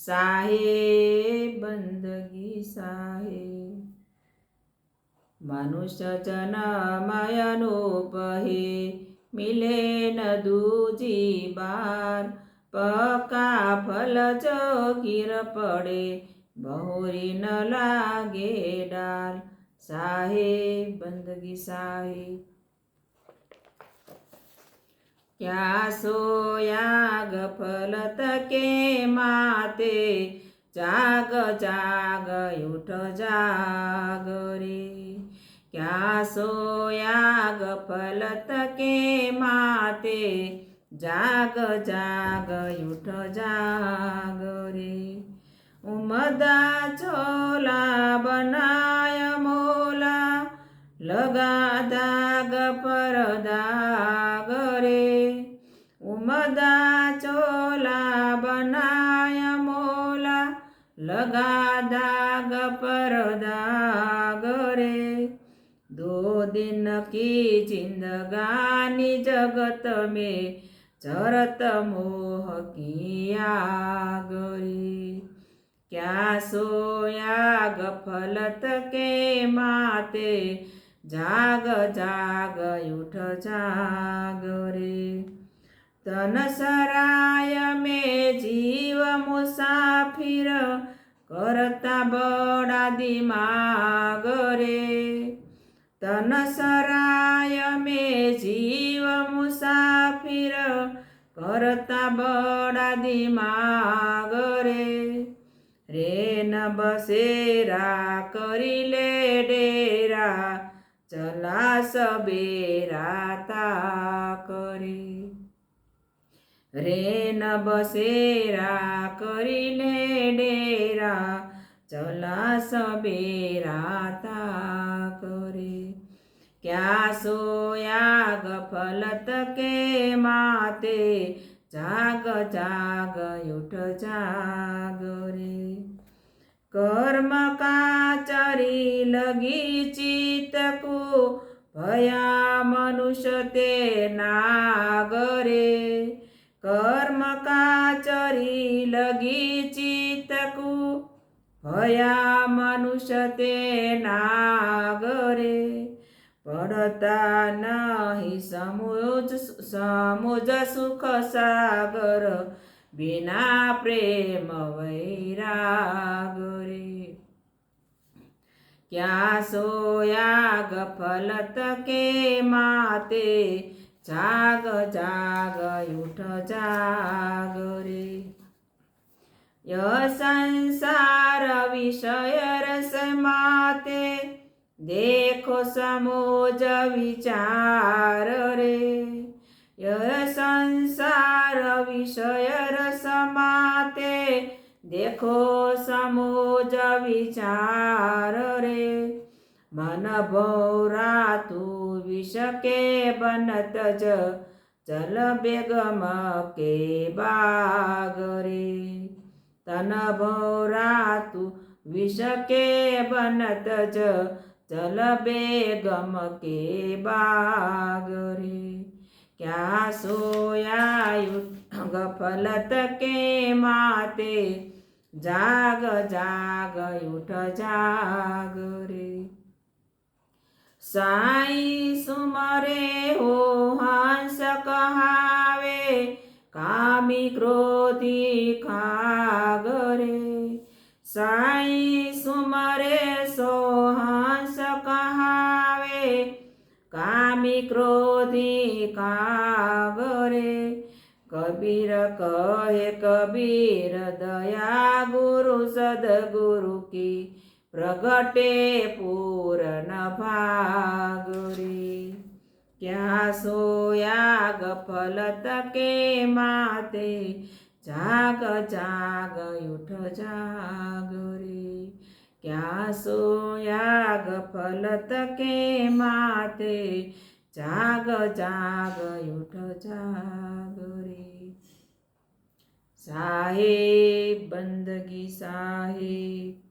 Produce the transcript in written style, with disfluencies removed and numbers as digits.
साहेब बंदगी साहेब। मनुष्य जन्मय अनूप हे, मिले न दूजी बार। पक्का फल जो गिर पड़े, बहोरी न लागे डाल। साहेब बंदगी साहेब। क्या सोया गफलत के माते, जाग जाग उठ जाग रे। क्या सोया गफलत के माते, जाग जाग उठ जाग रे। उमदा चोला बनाय मोला, लगा दाग पर दाग रे। उमदा चोला बनाय मोला, लगा दाग पर दाग रे। 2 दिन की जिंदगानी जगत में, चरत मोह की आग रे। क्या सोया गफलत के माते, जाग जाग उठ जाग रे। तन सराय में जीव मुसाफिर, करता बड़ा दिमाग रे। तन सराय में जीव मुसाफिर, करता बड़ा दिमाग रे। रे न बसेरा करिले डेरा, चला सबेरा ताक रे। रे न बसेरा करिले डेरा, चला सबेरा ताक रे। क्या सोया गफलत के माते, जाग जाग उठ जाग रे। कर्म का चरी लगी चित को, भया मनुष्य ते नाग रे। कर्म का चरी लगी चित को, भया मनुष्य ते नाग रे। पड़ता नहीं समुझ सुख सागर, बिना प्रेम वैराग रे। क्या सोया गफलत के माते, जाग जाग उठ जाग रे। यह संसार विषय रस माते, देखो समोज विचार रे। यह संसार विषय रस माते, देखो समोज विचार रे। मन भौरा तू विष के बनत चल बेगम के बाग रे। तन भौरा तू विष के बनत चल बेगम के बाग रे। क्या सोया गफलत के माते, जाग जाग उठ जाग रे। साई सुमरे हो हंस कहावे, कामी क्रोधी खाग रे। साई सुमरे सो हंस कहावे, कामी क्रोधी काग रे। कबीर कहे कबीर दया गुरु सदगुरु की, प्रगटे पूर्ण भाग रे। क्या सोया गफलत के माते, जाग जाग उठ जाग रे। क्या सोया गफलत के माते, जाग जाग उठ जाग रे। साहेब बंदगी साहेब।